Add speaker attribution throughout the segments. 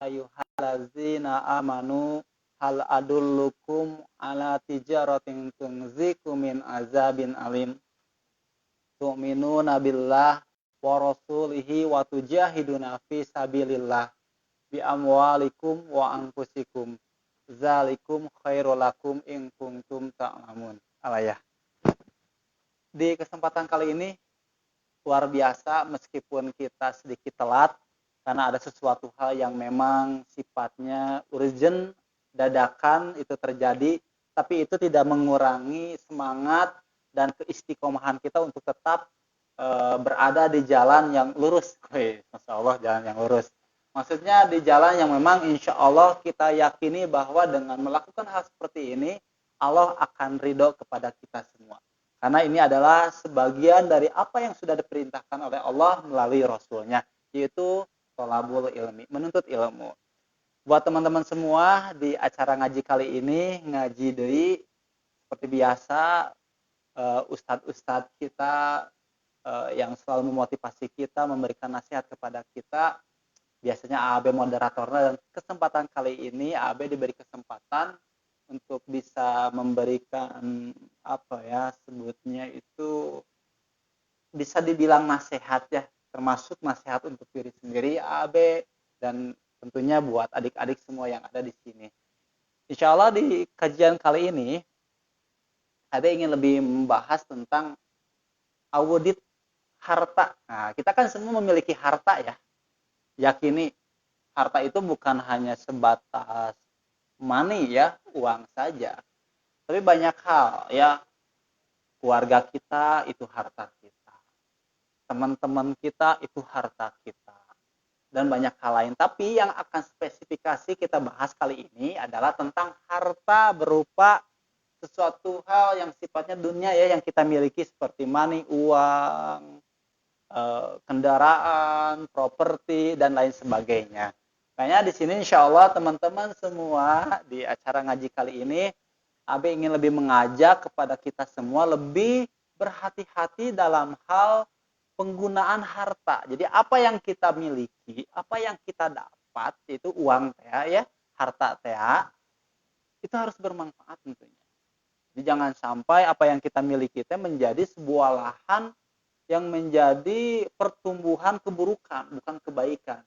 Speaker 1: ayyuhallazina amanu hal adullukum ala tijaratin tunzikum min azabin alim tu'minuna billah wa rasulihi wa tujahiduna fi sabilillah bi amwalikum wa anfusikum zalikum khairul lakum in kuntum ta'lamun. Alayah. Di kesempatan kali ini luar biasa meskipun kita sedikit telat karena ada sesuatu hal yang memang sifatnya urgent, dadakan itu terjadi, tapi itu tidak mengurangi semangat dan keistiqomahan kita untuk tetap berada di jalan yang lurus. Masya Allah, jalan yang lurus. Maksudnya di jalan yang memang insya Allah kita yakini bahwa dengan melakukan hal seperti ini, Allah akan ridho kepada kita semua. Karena ini adalah sebagian dari apa yang sudah diperintahkan oleh Allah melalui Rasulnya, yaitu thalabul ilmi, menuntut ilmu. Buat teman-teman semua di acara ngaji kali ini, ngaji deui seperti biasa, ustadz-ustadz kita yang selalu memotivasi kita, memberikan nasihat kepada kita. Biasanya AB moderatornya, dan kesempatan kali ini AB diberi kesempatan untuk bisa memberikan sebutnya itu bisa dibilang nasihat ya, termasuk nasihat untuk diri sendiri AB dan tentunya buat adik-adik semua yang ada di sini. Insya Allah di kajian kali ini AB ingin lebih membahas tentang audit harta. Nah, kita kan semua memiliki harta ya. Yakini harta itu bukan hanya sebatas money ya, uang saja. Tapi banyak hal ya. Keluarga kita itu harta kita. Teman-teman kita itu harta kita. Dan banyak hal lain. Tapi yang akan spesifikasi kita bahas kali ini adalah tentang harta berupa sesuatu hal yang sifatnya dunia ya, yang kita miliki seperti money, uang, kendaraan, properti, dan lain sebagainya. Makanya di sini insya Allah teman-teman semua di acara ngaji kali ini, AB ingin lebih mengajak kepada kita semua lebih berhati-hati dalam hal penggunaan harta. Jadi apa yang kita miliki, apa yang kita dapat, itu uang ya, harta itu harus bermanfaat tentunya. Jadi jangan sampai apa yang kita miliki menjadi sebuah lahan yang menjadi pertumbuhan keburukan, bukan kebaikan.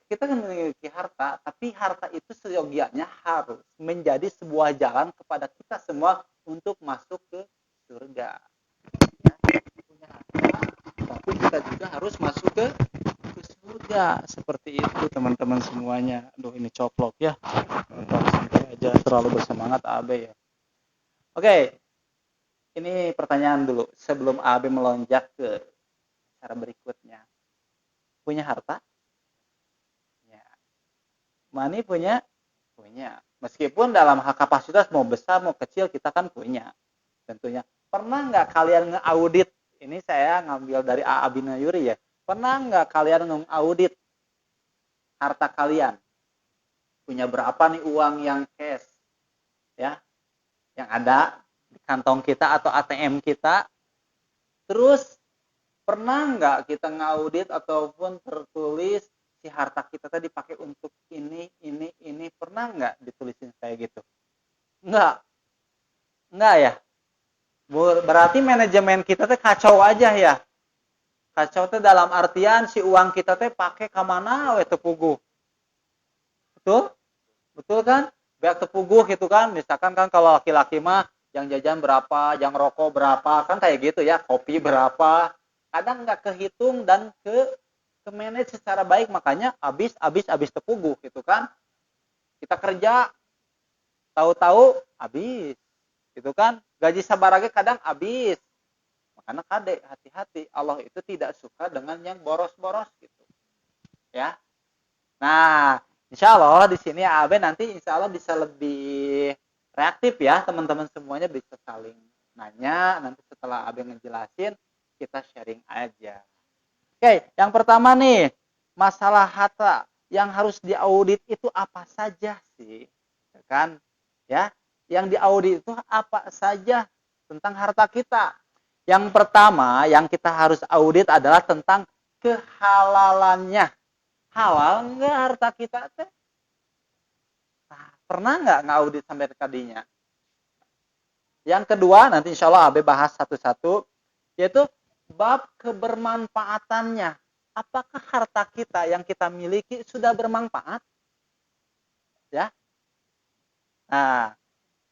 Speaker 1: Kita kan memiliki harta, tapi harta itu seyogianya harus menjadi sebuah jalan kepada kita semua untuk masuk ke surga. Ya, punya harta, tapi kita juga harus masuk ke surga. Seperti itu teman-teman semuanya. Aduh ini coplok ya. Santai aja, terlalu bersemangat AB ya. Oke, ini pertanyaan dulu sebelum AB melonjak ke cara berikutnya. Punya harta? Money punya. Meskipun dalam hal kapasitas mau besar mau kecil kita kan punya. Tentunya. Pernah nggak kalian nge-audit? Ini saya ngambil dari A. Abinayuri ya. Pernah nggak kalian nge-audit harta kalian? Punya berapa nih uang yang cash? Ya, yang ada di kantong kita atau ATM kita. Terus pernah nggak kita nge-audit ataupun tertulis si harta kita tadi dipakai untuk ini, pernah nggak ditulisin kayak gitu? Enggak ya. Berarti manajemen kita kacau aja ya. Kacau dalam artian si uang kita pakai ke mana we tepuguh. Betul kan? Biar tepuguh gitu kan. Misalkan kan kalau laki-laki mah yang jajan berapa, yang rokok berapa, kan kayak gitu ya. Kopi berapa. Kadang nggak kehitung dan manage secara baik, makanya habis tepuguh gitu kan. Kita kerja tahu-tahu habis gitu kan. Gaji sabarage kadang habis. Makanya kade hati-hati, Allah itu tidak suka dengan yang boros-boros gitu. Ya. Nah, insya Allah di sini AB nanti insya Allah bisa lebih reaktif ya, teman-teman semuanya bisa saling nanya. Nanti setelah AB ngejelasin kita sharing aja. Oke, yang pertama nih, masalah harta yang harus diaudit itu apa saja sih? Kan? Ya, yang diaudit itu apa saja tentang harta kita? Yang pertama yang kita harus audit adalah tentang kehalalannya. Halal enggak harta kita teh? Nah, pernah nggak ngaudit sampai kadinya? Yang kedua, nanti insya Allah Abe bahas satu-satu, yaitu bab kebermanfaatannya. Apakah harta kita yang kita miliki sudah bermanfaat? Ya. Nah,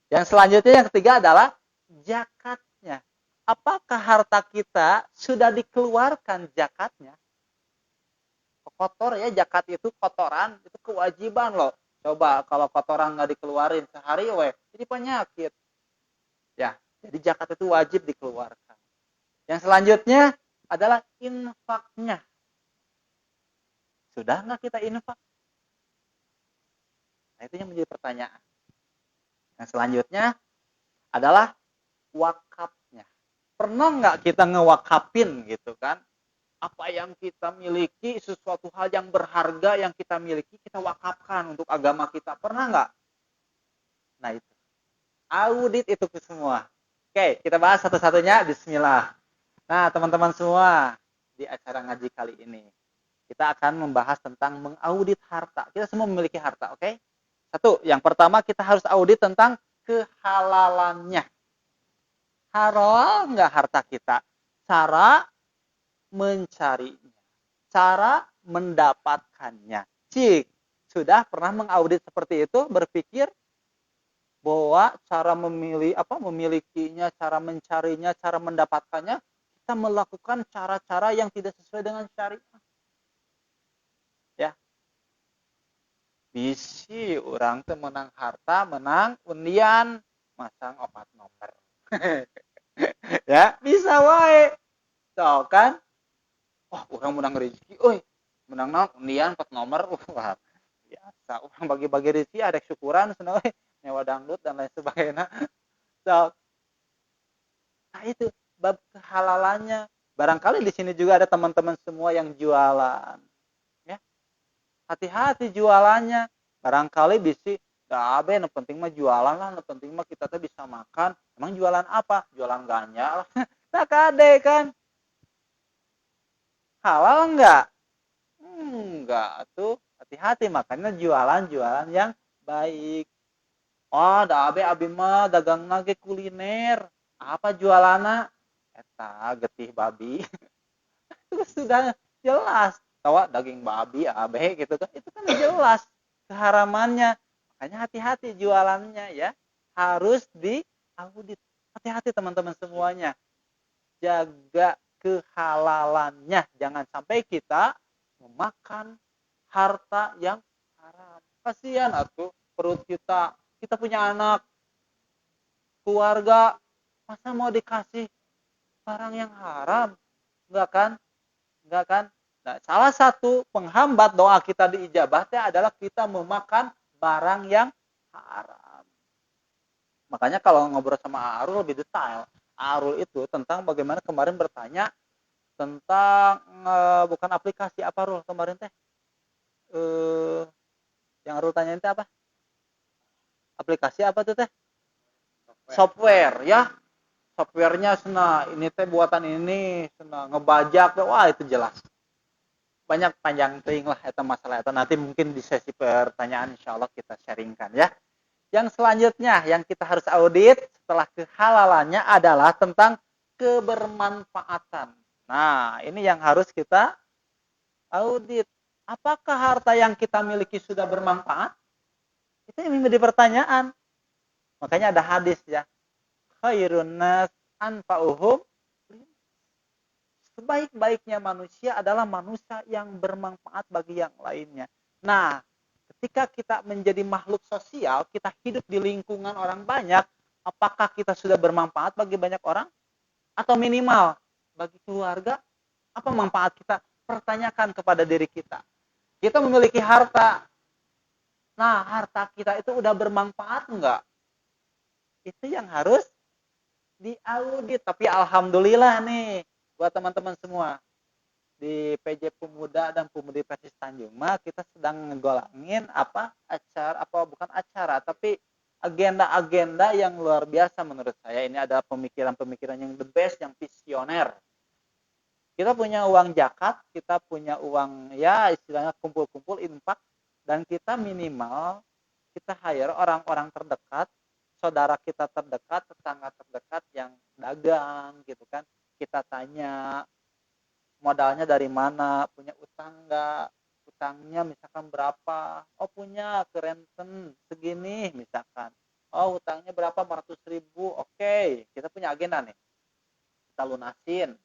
Speaker 1: yang selanjutnya yang ketiga adalah zakatnya. Apakah harta kita sudah dikeluarkan zakatnya? Kotor ya, zakat itu kotoran, itu kewajiban loh. Coba kalau kotoran nggak dikeluarin sehari, jadi penyakit. Ya, jadi zakat itu wajib dikeluarkan. Yang selanjutnya adalah infaknya. Sudah nggak kita infak? Nah, itu yang menjadi pertanyaan. Yang selanjutnya adalah wakafnya. Pernah nggak kita ngewakafin gitu kan? Apa yang kita miliki, sesuatu hal yang berharga yang kita miliki, kita wakafkan untuk agama kita. Pernah nggak? Nah itu. Audit itu semua. Oke, kita bahas satu-satunya. Bismillah. Nah, teman-teman semua, di acara ngaji kali ini, kita akan membahas tentang mengaudit harta. Kita semua memiliki harta, oke? Satu, yang pertama kita harus audit tentang kehalalannya. Halal nggak harta kita? Cara mencarinya, cara mendapatkannya. Cik, sudah pernah mengaudit seperti itu, berpikir bahwa cara memilikinya, cara mencarinya, cara mendapatkannya, kita melakukan cara-cara yang tidak sesuai dengan syariat. Ya. Bisi orang tuh menang harta, menang undian, masang 4 nomor. Ya, bisa wae. So kan? Orang menang rezeki, menang naon undian 4 nomor, wah biasa. Orang bagi-bagi rezeki ada syukuran, senang nyewa dangdut dan lain sebagainya. So, nah itu bab kehalalannya. Barangkali di sini juga ada teman-teman semua yang jualan. Ya. Hati-hati jualannya. Barangkali bisi, abe yang penting mah jualan lah, yang penting mah kita tuh bisa makan. Emang jualan apa? Jualan ganja lah. Tak kade kan. Halal enggak? Enggak tuh. Hati-hati, makanya jualan-jualan yang baik. Da abi mah dagang nage kuliner. Apa jualana? Eta getih babi. Itu sudah jelas. Tawa daging babi abe gitu kan. Itu kan jelas keharamannya. Makanya hati-hati jualannya ya. Harus diaudit. Hati-hati teman-teman semuanya. Jaga kehalalannya. Jangan sampai kita memakan harta yang haram. Kasihan atuh perut kita. Kita punya anak, keluarga, masa mau dikasih barang yang haram? Enggak kan? Enggak kan? Nah, salah satu penghambat doa kita diijabahnya adalah kita memakan barang yang haram. Makanya kalau ngobrol sama Arul lebih detail. Arul itu tentang bagaimana kemarin bertanya tentang bukan aplikasi apa Arul kemarin teh. Yang Arul tanyain teh apa? Aplikasi apa tuh teh? Software ya. Softwarenya sana ini teh buatan ini sana ngebajak, wah itu jelas. Banyak panjang teuing lah eta masalah eta, nanti mungkin di sesi pertanyaan insyaallah kita sharingkan ya. Yang selanjutnya yang kita harus audit setelah kehalalannya adalah tentang kebermanfaatan. Nah, ini yang harus kita audit. Apakah harta yang kita miliki sudah bermanfaat? Itu yang menjadi pertanyaan. Makanya ada hadis ya. Khairun nas anfa'uhum. Sebaik-baiknya manusia adalah manusia yang bermanfaat bagi yang lainnya. Nah, ketika kita menjadi makhluk sosial, kita hidup di lingkungan orang banyak, apakah kita sudah bermanfaat bagi banyak orang? Atau minimal bagi keluarga? Apa manfaat kita? Pertanyakan kepada diri kita. Kita memiliki harta. Nah, harta kita itu udah bermanfaat enggak? Itu yang harus diaudit. Tapi alhamdulillah nih buat teman-teman semua di PJ Pemuda dan Pemudi Persis Tanjung mah kita sedang ngegolangin bukan acara tapi agenda-agenda yang luar biasa menurut saya. Ini adalah pemikiran-pemikiran yang the best, yang visioner. Kita punya uang zakat, kita punya uang ya istilahnya kumpul-kumpul infak, dan kita minimal kita hire orang-orang terdekat, saudara kita terdekat, tetangga terdekat yang dagang gitu kan. Kita tanya modalnya dari mana, punya utang nggak, utangnya misalkan berapa, oh punya ke renten segini misalkan, oh utangnya berapa, 400.000, oke, kita punya agenda nih, kita lunasin.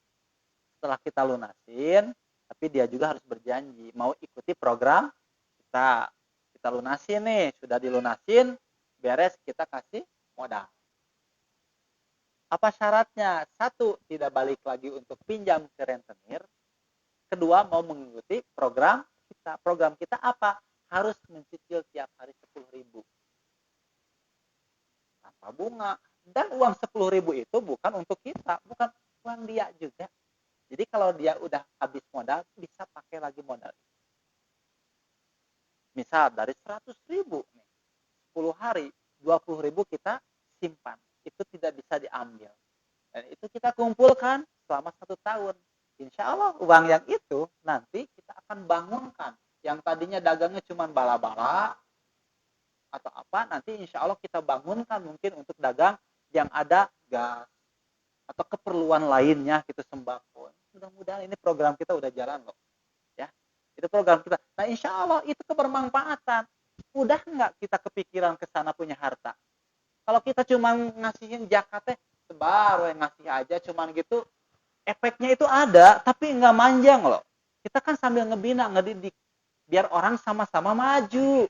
Speaker 1: Setelah kita lunasin, tapi dia juga harus berjanji mau ikuti program kita lunasin nih, sudah dilunasin, beres, kita kasih modal. Apa syaratnya? Satu, tidak balik lagi untuk pinjam ke rentenir. Kedua, mau mengikuti program kita. Program kita apa? Harus mencicil tiap hari 10.000 tanpa bunga. Dan uang 10.000 itu bukan untuk kita, bukan uang dia juga. Jadi kalau dia udah habis modal, bisa pakai lagi modal. Misal dari 100.000 nih, 10 hari, 20.000 kita simpan. Itu tidak bisa diambil. Dan itu kita kumpulkan selama 1 tahun. Insya Allah uang yang itu nanti kita akan bangunkan. Yang tadinya dagangnya cuma bala-bala atau apa, nanti insya Allah kita bangunkan mungkin untuk dagang yang ada gas atau keperluan lainnya gitu, sembako. Mudah-mudahan ini program kita udah jalan loh. Ya, itu program kita. Nah insya Allah itu kebermanfaatan. Udah nggak kita kepikiran ke sana punya harta? Kalau kita cuma ngasihin zakatnya, sebar yang ngasih aja cuman gitu, efeknya itu ada, tapi nggak manjang loh. Kita kan sambil ngebina, ngedidik, biar orang sama-sama maju.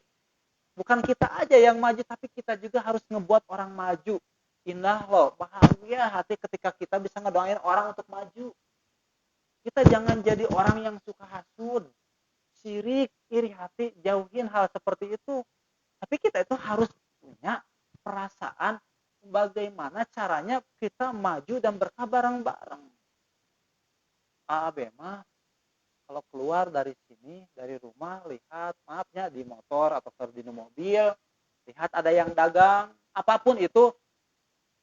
Speaker 1: Bukan kita aja yang maju, tapi kita juga harus ngebuat orang maju. Indah loh, bahagia hati ketika kita bisa ngedoain orang untuk maju. Kita jangan jadi orang yang suka hasud, sirik, iri hati, jauhin hal seperti itu. Tapi kita itu harus punya perasaan bagaimana caranya kita maju dan berkah bareng-bareng. Mah kalau keluar dari sini, dari rumah, lihat, maafnya di motor atau di mobil, lihat ada yang dagang, apapun itu,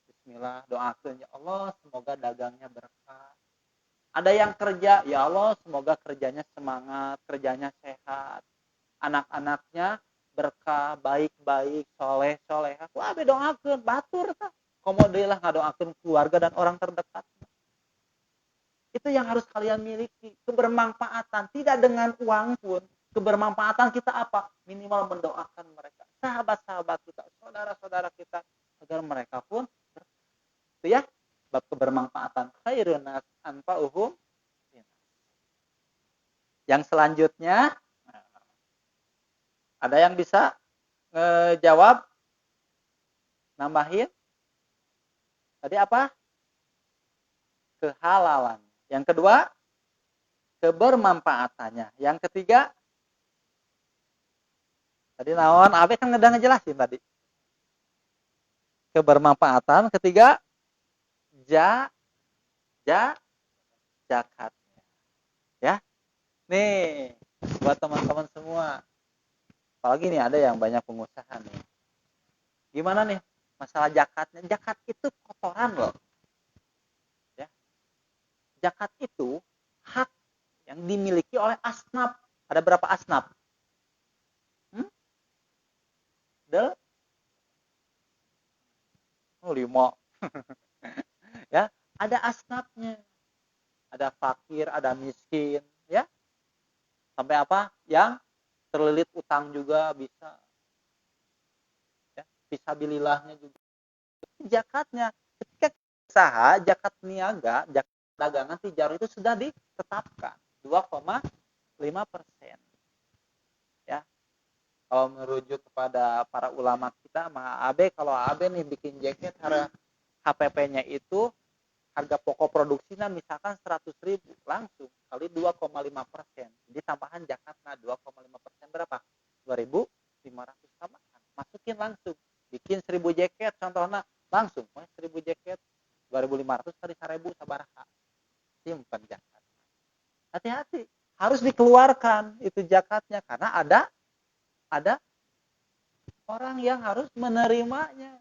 Speaker 1: bismillah, doakan, ya Allah semoga dagangnya berkah. Ada yang kerja, ya Allah semoga kerjanya semangat, kerjanya sehat, anak-anaknya berkah, baik-baik, soleh-soleh. Aku doakan, batur tak. Komodilah ngadoakan keluarga dan orang terdekat. Itu yang harus kalian miliki, kebermanfaatan, tidak dengan uang pun. Kebermanfaatan kita apa? Minimal mendoakan mereka, sahabat-sahabat kita, saudara-saudara kita, agar mereka pun itu ya, bab kebermanfaatan. Khairun nas anfa'uhum. Yang selanjutnya, ada yang bisa jawab? Nambahin? Tadi apa? Kehalalan. Yang kedua, kebermanfaatannya. Yang ketiga, tadi naon, Abe kan udah ngejelasin tadi. Kebermanfaatan. Ketiga, zakatnya. Ya. Nih, buat teman-teman semua. Apalagi nih ada yang banyak pengusaha nih. Gimana nih masalah zakatnya? Zakat itu kotoran loh. Ya. Zakat itu hak yang dimiliki oleh asnaf. Ada berapa asnaf? Oh, 5. Ya, ada asnafnya. Ada fakir, ada miskin, ya. Sampai apa? Yang terlilit utang juga bisa. Ya, fisabilillahnya juga. Zakatnya, ketika usaha, zakat niaga, zakat dagangan tijarah itu sudah ditetapkan 2,5%. Ya. Kalau merujuk kepada para ulama kita, kalau AB nih bikin jaket, harga HPP-nya itu harga pokok produksinya misalkan 100.000, langsung kali 2,5%. Jadi tambahan zakatnya 2,5% berapa? 2.500 tambahan. Masukin langsung. Bikin 1.000 jaket contohnya, langsung 1.000 jaket 2.500 kali 1.000 sabaraha. Simpan zakat. Hati-hati, harus dikeluarkan itu zakatnya karena ada orang yang harus menerimanya.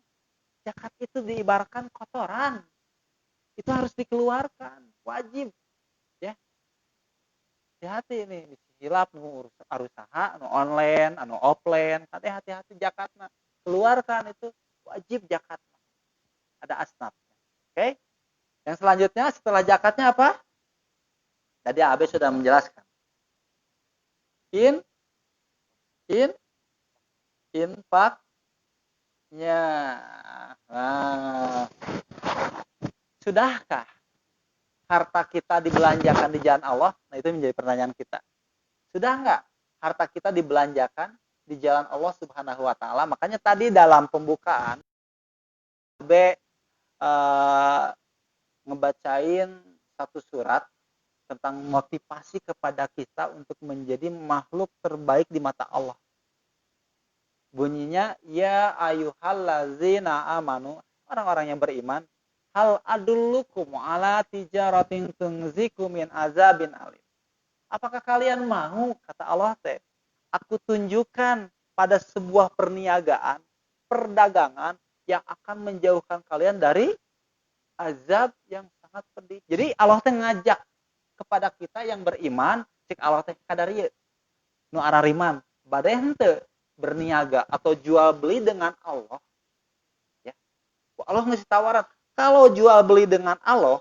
Speaker 1: Zakat itu diibaratkan kotoran. Itu harus dikeluarkan, wajib. Ya. hati-hati ini bisa hilap nu usaha nu online anu offline kate hati-hati zakatna keluarkan itu wajib zakatna ada asnafnya. Oke, yang selanjutnya setelah zakatnya apa? Tadi Abe sudah menjelaskan in in infaknya. Nah, sudahkah harta kita dibelanjakan di jalan Allah? Nah, itu menjadi pertanyaan kita. Sudah enggak harta kita dibelanjakan di jalan Allah Subhanahu wa taala? Makanya tadi dalam pembukaan B ngebacain satu surat tentang motivasi kepada kita untuk menjadi makhluk terbaik di mata Allah. Bunyinya ya ayyuhallazina amanu, orang-orang yang beriman, hal adullukum ala tijaratin tunzikum min azabin alim. Apakah kalian mau, kata Allah teh, aku tunjukkan pada sebuah perniagaan, perdagangan yang akan menjauhkan kalian dari azab yang sangat pedih. Jadi Allah teh ngajak kepada kita yang beriman, cik Allah teh kadarieu nu arariman, bade henteu berniaga atau jual beli dengan Allah. Ya. Allah ngasih tawaran, kalau jual beli dengan Allah,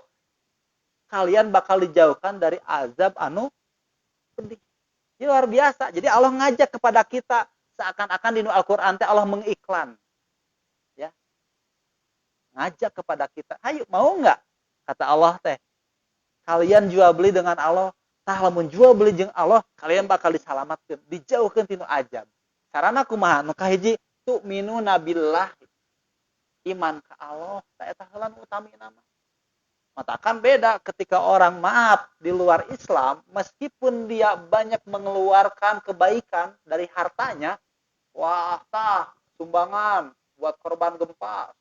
Speaker 1: kalian bakal dijauhkan dari azab anu pedih. Ini luar biasa. Jadi Allah ngajak kepada kita seakan-akan di Al-Qur'an teh Allah mengiklan. Ya. Ngajak kepada kita, "Hayu, mau enggak?" Kata Allah teh, "Kalian jual beli dengan Allah, tah lamun jual beli jeung Allah, kalian bakal disalamatkeun, dijauhkeun tina azab." Carana kumaha? Nu kahiji tu'minuna billah. Iman ka Allah, ta eta heula nu utamina mah. Matakan beda ketika orang maaf di luar Islam, meskipun dia banyak mengeluarkan kebaikan dari hartanya, wah tah sumbangan buat korban gempa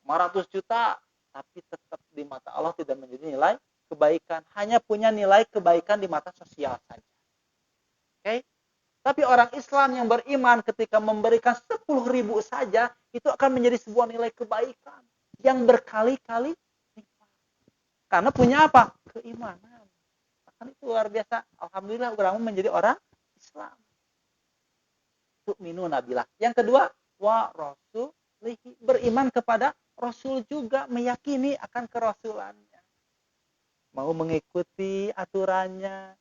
Speaker 1: 500 juta, tapi tetap di mata Allah tidak menjadi nilai kebaikan, hanya punya nilai kebaikan di mata sosial saja. Oke? Tapi orang Islam yang beriman ketika memberikan 10.000 saja, itu akan menjadi sebuah nilai kebaikan yang berkali-kali lipat. Karena punya apa? Keimanan. Kan itu luar biasa. Alhamdulillah orang menjadi orang Islam. Tu'minuna billah. Yang kedua, wa rasulihi, beriman kepada Rasul juga, meyakini akan kerasulannya. Mau mengikuti aturannya,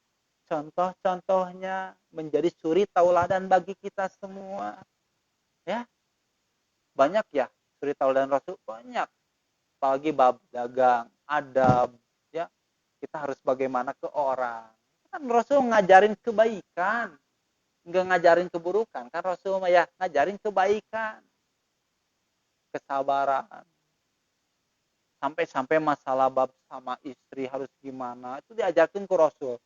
Speaker 1: contoh-contohnya, menjadi suri tauladan bagi kita semua. Ya. Banyak ya suri tauladan Rasul, banyak. Apalagi bab dagang, adab, ya. Kita harus bagaimana ke orang. Kan Rasul ngajarin kebaikan, enggak ngajarin keburukan. Kan Rasul ya ngajarin kebaikan, kesabaran. Sampai-sampai masalah bab sama istri harus gimana, itu diajarkan ke Rasul.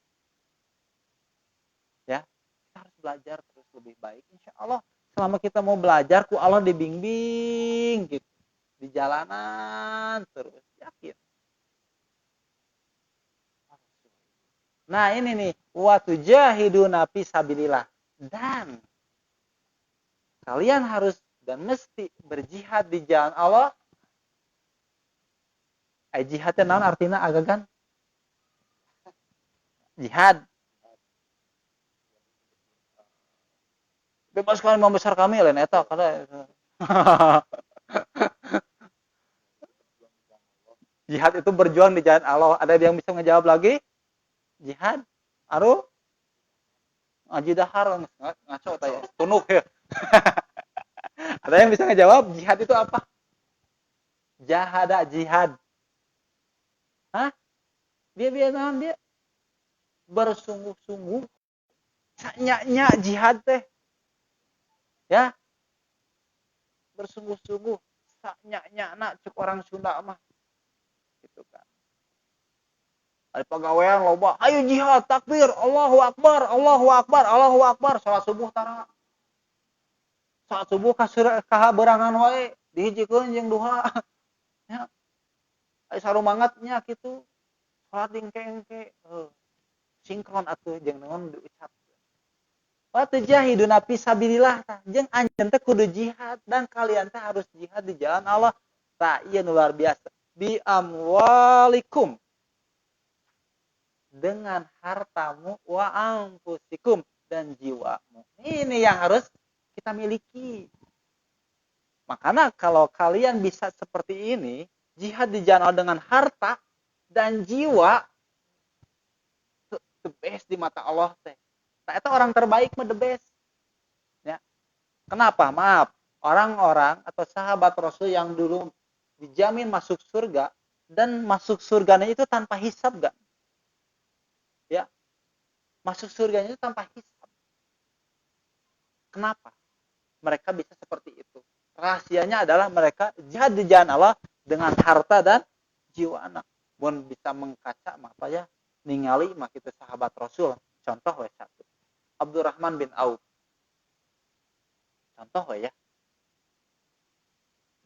Speaker 1: Ya, kita harus belajar terus lebih baik. Insya Allah selama kita mau belajar, ku Allah dibimbing gitu, di jalanan terus, yakin. Nah ini nih, wa tujahiduna fi sabilillah, dan kalian harus dan mesti berjihad di jalan Allah. Jihadnya naon artinya agagan? Jihad. Bebaskan imam besar kami lain eta kada. Jihad itu berjuang di jalan Allah. Ada yang bisa ngejawab lagi? Jihad? Aru? Ngaji dahar ngaco tanya. Tunuk ya. Ada yang bisa ngejawab? Jihad itu apa? Jahada jihad. Hah? Dia bersungguh-sungguh. Nya jihad teh. Ya. Bersungguh-sungguh. Nya nak cek orang Sunda mah. Gitu kan. Ada pegawaian loba, ayo jihad, takbir, Allahu Akbar, Allahu Akbar, Allahu Akbar, salat subuh tara. Salat subuh kahaberangan wae, dihijikeun jeung duha. Ya. Aya sarumangatnya kitu. Salat dingke-engke. Sinkron atuh jeung naon diucap. Wa tujahiduna fi sabilillah tah. Jeung anjeun teh kudu jihad dan kalian teh harus jihad di jalan Allah. Tah ieu luar biasa. Bi amwalikum. dengan hartamu wa anfusikum dan jiwamu. Ini yang harus kita miliki. Makanya kalau kalian bisa seperti ini, jihad di jalan dengan harta dan jiwa, the best di mata Allah teh. Nah, itu orang terbaik mah the best. Ya. Kenapa? Maaf, orang-orang atau sahabat Rasul yang dulu dijamin masuk surga dan masuk surganya itu tanpa hisab gak? Ya, masuk surganya itu tanpa hisab. Kenapa? Mereka bisa seperti itu. Rahasianya adalah mereka jihad di jalan Allah dengan harta dan jiwa anak. Pun bisa mengkaca apa ya? Ningali mah kita sahabat Rasul. Contoh we satu. Abdurrahman bin Auf. Contoh we ya.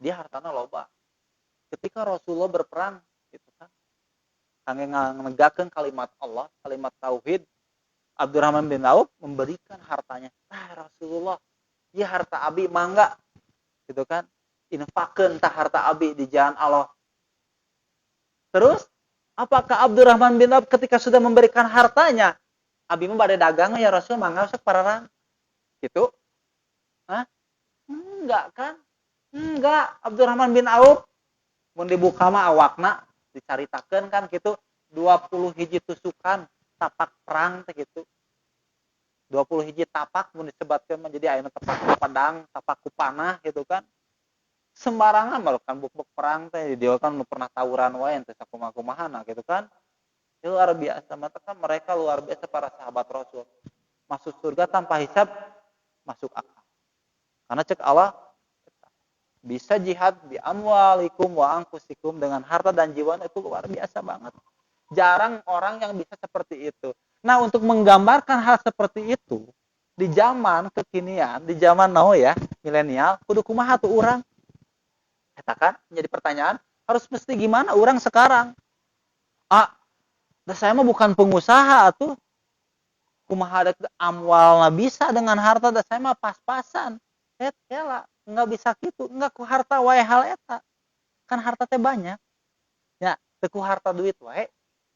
Speaker 1: Dia hartana loba. Ketika Rasulullah berperang gitu kan. Kangge nganegakeun kalimat Allah, kalimat tauhid, Abdurrahman bin Auf memberikan hartanya. Rasulullah, ya harta abi mangga gitu kan. Infakkeun tah harta abi di jalan Allah. Terus apakah Abdurrahman bin Auf ketika sudah memberikan hartanya, abi mah bade dagang ya Rasul mangga sok pararang. Gitu? Hah? Enggak kan? Enggak. Abdurrahman bin Auf mun dibuka mah awakna dicaritakeun kan gitu 20 hiji tusukan tapak perang teh gitu. 20 hiji tapak mun disebatkeun menjadi ayeuna tapak pedang, tapak panah gitu kan. Sembarangan baru kan buk-buk perang teh dia kan pernah tawuran wae teh sakumaha-kumahana gitu kan. Itu luar biasa, maka kan mereka luar biasa para sahabat Rasul. Masuk surga tanpa hisab, masuk akal. Karena cek Allah bisa jihad bi amwalikum wa anfusikum dengan harta dan jiwa itu luar biasa banget. Jarang orang yang bisa seperti itu. Nah, untuk menggambarkan hal seperti itu di zaman kekinian, di zaman now ya, milenial, kudu kumaha tuh urang? Eta kan menjadi pertanyaan, harus mesti gimana orang sekarang? Saya mah bukan pengusaha tuh. Kumaha ada amwalna bisa dengan harta da saya mah pas-pasan. Lah, enggak bisa gitu, enggak ku harta wae hal eta. Kan harta teh banyak. Ya, teu ku harta duit wae.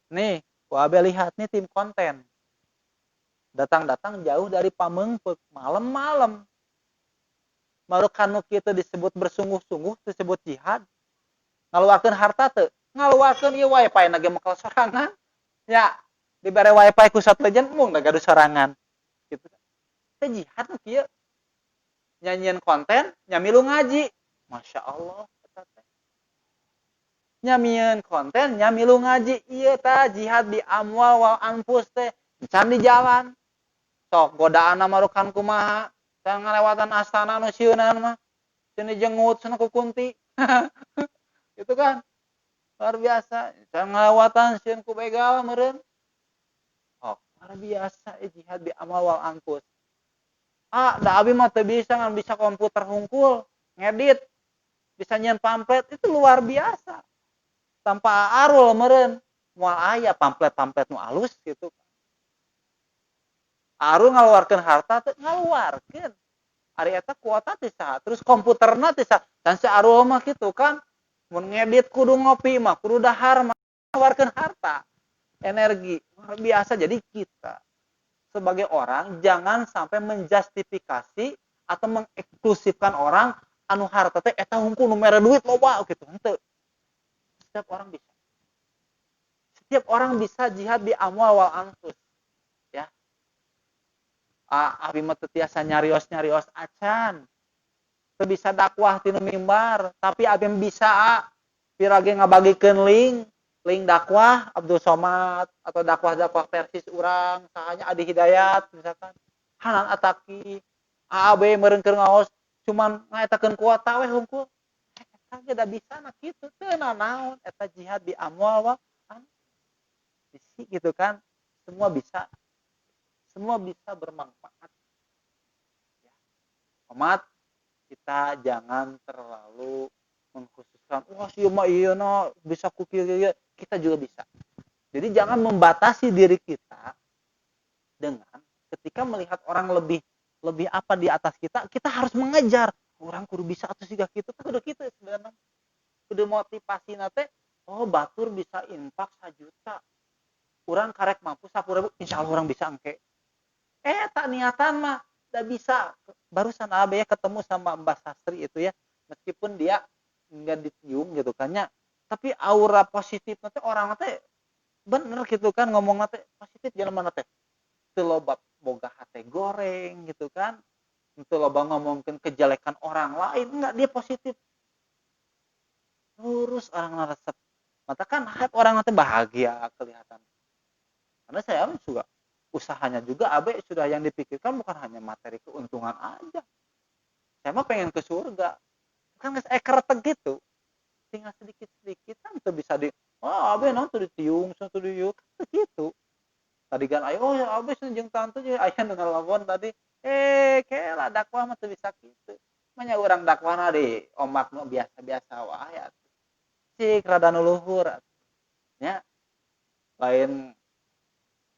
Speaker 1: Nih, ku abe lihat nih tim konten. Datang-datang jauh dari Pameungpeuk, malam-malam. Marukan nu kitu disebut bersungguh-sungguh, disebut jihad. Ngaluarkeun harta teu? Ngaluarkeun ieu wifi na ge mekal sorangan. Ya, dibere wifi ku Legend mung da gaduh sorangan. Gitu. Teh jihad nu kieu. Nyanyian konten, nyamilu ngaji. Masya Allah. Nyamian konten, nyamilu ngaji. Iya ta, jihad di amwal wal anfus teh. Can di jalan. Sok, godaan marukan kumaha. Can ngalewatan astana nu sieunan mah. Can dijengut, can kukunti. Itu kan. Luar biasa. Can ngalewatan sieun ku begal meureun. Oh, luar biasa jihad di amwal wal anfus. Da abi mah teu bisa ngan bisa komputer hungkul, ngedit, bisa nyeun pamflet itu luar biasa. Tanpa arul meureun, moal aya pamflet-pamflet nu alus gitu. Arul ngaluarkeun harta teu ngaluarkeun. Ari eta kuota teh saha, terus komputerna teh saha. Dan si arul mah kitu kan, mun ngedit kudu ngopi mah, kudu dahar mah ngaluarkeun harta, energi luar biasa. Jadi kita sebagai orang jangan sampai menjustifikasi atau mengeksklusifkan orang anu harta teh eta hungkul nu mere duit loba gitu. Henteu. Setiap orang bisa. Setiap orang bisa jihad di amwal wal anfus. Ya. Abi mah teu tiasa nyarios acan. Teu bisa dakwah tina mimbar, tapi abi bisa pirage ngabagikeun link dakwah Abdul Somad atau dakwah versi urang sahanya Adi Hidayat misalkan Hanan Ataki AB meureun keur ngaos cuman ngaetakeun kuota we hungkul eta ge da bisa na kitu teu naon eta jihad di amwal wa bisi gitu kan semua bisa bermanfaat ya. Umat kita jangan terlalu mengkhususkan sih mah ieu na bisa ku kieu kita juga bisa. Jadi jangan membatasi diri kita dengan ketika melihat orang lebih apa di atas kita harus mengejar. Orang kudu bisa atuh siga kitu, kudu kitu sebenarnya. Kudu motivasi teh, batur bisa infak 1 juta. urang karek mampu 10.000 insyaallah urang bisa engke. Tak niatan mah udah bisa. Barusan abe ya ketemu sama Mbah Sastri itu ya, meskipun dia enggak ditium gitu kan ya, tapi aura positif nanti orang nanti bener gitu kan ngomong nanti positif jalan mana teh. Teu loba boga hate goreng gitu kan. Teu loba ngomongkeun kejelekan orang lain, enggak, dia positif. Lurus orang resep. Mata kan orang nanti bahagia kelihatan. Karena saya juga usahanya juga abe sudah yang dipikirkan bukan hanya materi keuntungan aja. Saya mah pengen ke surga. Kan geus ekeretek gitu. Tinggal sedikit-sedikit kan tuh bisa abe naon tuh ditiung, tuh diuk gitu. Tadi kan ayo abe jeung tante jeung aya nu nelpon tadi. Kela dakwah mah teu bisa kitu. Manya urang dakwahna di omak nu biasa-biasa wae atuh. Cik rada nu luhur nya. Lain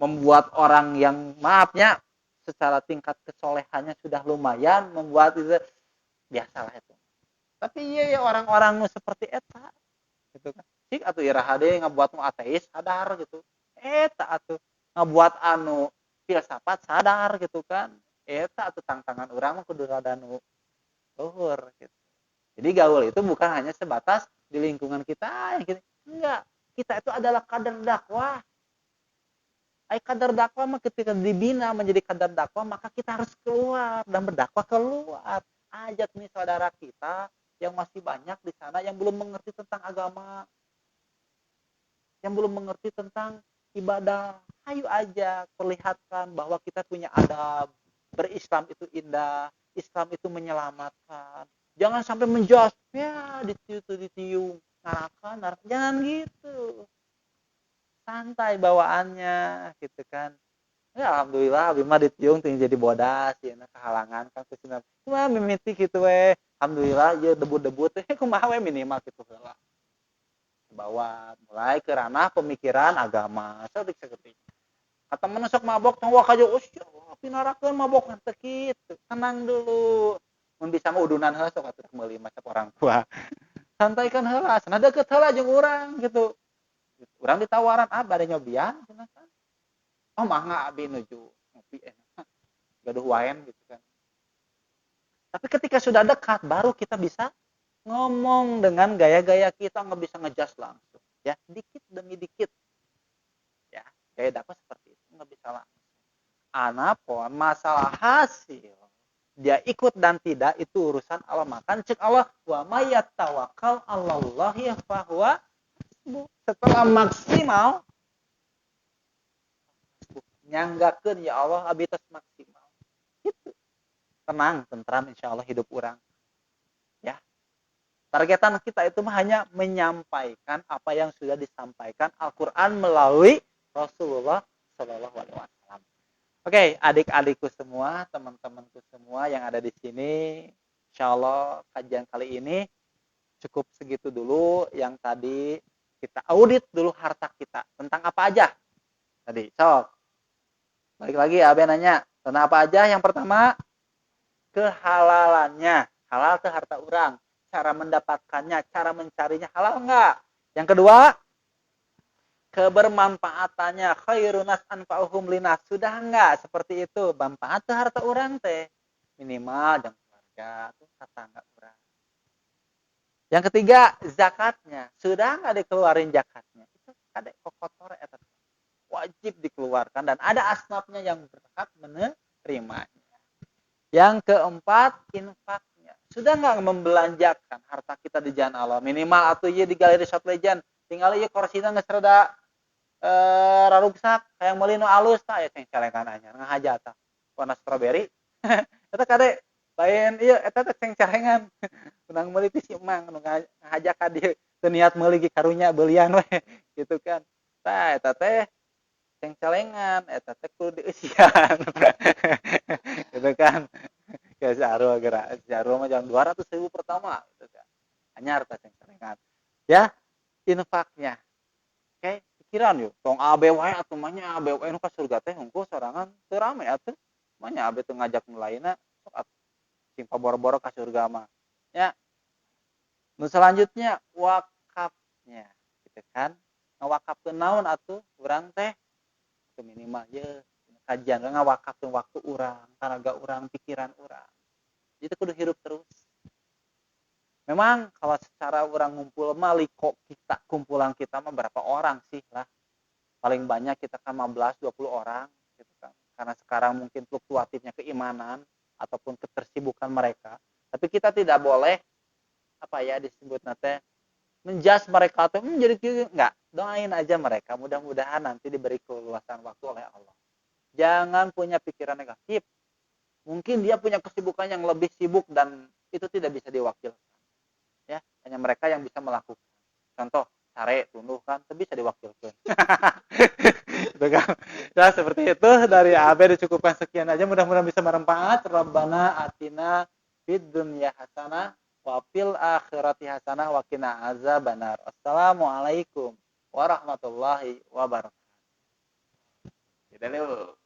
Speaker 1: membuat orang yang maafnya secara tingkat kesolehannya sudah lumayan membuat itu biasalah itu. Tapi iya ya orang-orang seperti eta gitu kan. Cik atuh iraha deui ngabuat nu ateis sadar gitu. Eta atuh ngabuat anu filsafat sadar gitu kan. Eta atuh tantangan urang mah kudu rada nu luhur gitu. Jadi gaul itu bukan hanya sebatas di lingkungan kita yang kita, enggak. Kita itu adalah kader dakwah. Kadar dakwah mah ketika dibina menjadi kadar dakwah maka kita harus keluar dan berdakwah keluar. Ajak nih saudara kita yang masih banyak di sana yang belum mengerti tentang agama, yang belum mengerti tentang ibadah. Ayo aja perlihatkan bahwa kita punya adab, berislam itu indah, Islam itu menyelamatkan. Jangan sampai menjudge, ya ditiup, ngarakan, jangan gitu. Santai bawaannya gitu kan. Ya alhamdulillah abdi mah ditiung teu jadi bodas ya kehalangan kan kusinar. Cuma mimiti kitu we. Alhamdulillah ye debut-debut teh kumaha we minimal kitu heula. Bawa mulai ke ranah pemikiran agama. Saeutik saeutik. Kata mana sok mabok tong wah kajo usya pinarakeun mabok teh kitu. Tenang dulu. Mun bisa mah udunan heula sok atuh meuli macam orang tua. Santaikan heula, cenah deukeut heula jeung urang gitu. Urang ditawaran bade nyobian cenah kan. Oh mangga abi nuju ngopi enak gaduh waen gitu kan. Tapi ketika sudah dekat baru kita bisa ngomong dengan gaya-gaya kita nggak bisa ngejas langsung ya dikit demi dikit ya gaya dakwah seperti itu nggak bisa langsung. Anapun masalah hasil dia ikut dan tidak itu urusan Allah. Makan cek Allah wa mayat tawakal Allah ya fahuwa setelah maksimal nyanggakeun ya Allah abi tos maksimal gitu. Tenang tentram insyaallah hidup orang ya. Targetan kita itu hanya menyampaikan apa yang sudah disampaikan Al-Qur'an melalui Rasulullah Shallallahu alaihi wasallam. Oke, adik-adikku semua, teman-temanku semua yang ada di sini, insyaallah kajian kali ini cukup segitu dulu. Yang tadi kita audit dulu harta kita tentang apa aja tadi. Sok balik lagi Abe nanya tentang apa aja. Yang pertama kehalalannya, halal ke harta orang, cara mendapatkannya, cara mencarinya halal enggak. Yang kedua kebermanfaatannya, khairunas anfa'uhum linas, sudah enggak seperti itu manfaat ke harta orang teh minimal dan keluarga tuh tetangga orang. Yang ketiga zakatnya, sudah enggak dikeluarin zakatnya, itu ada kokotor eta wajib dikeluarkan dan ada asnafnya yang berhak menerimanya. Yang keempat infaknya, sudah nggak membelanjakan harta kita di jalan Allah minimal atau iya di galeri shop legend tinggal iya korsina nggak serda raruksak kayak meuli nu alus tah ya ceng celengan anyar ngahajat tah warna strawberry eta kade lain iya eta teh ceng celengan kunang meuli ti si emang nu ngahajak ka dieu teu niat meuli ge karunya beelian we gitu kan tah eta teh ceng celengan eta teh kudu dieusian gitu kan ke Syarul gerak Syarul mah jam 200.000 pertama gitu kan anyar teh ceng celengan ya infaknya oke pikiran yuk tong abe wae atuh mah nya abe wae nu ka surga teh hungkul sorangan teu rame atuh mah nya abe teu ngajak nu lainna sok atuh sing boro-boro ka surga mah ya. Nu selanjutnya wakafnya gitu kan ngawakafkeun naon atuh urang teh gitu minimal ya kajian ngawakafkeun waktu urang, tenaga urang, pikiran urang. Itu kudu hirup terus. Memang kalau secara orang ngumpul mah liko kita kumpulan kita mah berapa orang sih lah. Paling banyak kita kan 15 20 orang gitu kan. Karena sekarang mungkin fluktuatifnya keimanan ataupun ketersibukan mereka. Tapi kita tidak boleh apa ya disebut nate menjas mereka tuh jadi enggak. Doain aja mereka, mudah-mudahan nanti diberi keluasan waktu oleh Allah. Jangan punya pikiran negatif. Mungkin dia punya kesibukan yang lebih sibuk dan itu tidak bisa diwakilkan. Ya, hanya mereka yang bisa melakukan. Contoh, sare, tunduh kan, itu bisa diwakilkan. Gitu kan. Nah, seperti itu dari AB dicukupkan sekian aja. Mudah-mudahan bisa bermanfaat. Rabbana atina fid dunya hasanah wa fil akhirati hasanah wa qina azabannar. Assalamualaikum warahmatullahi wabarakatuh. Gitu dulu.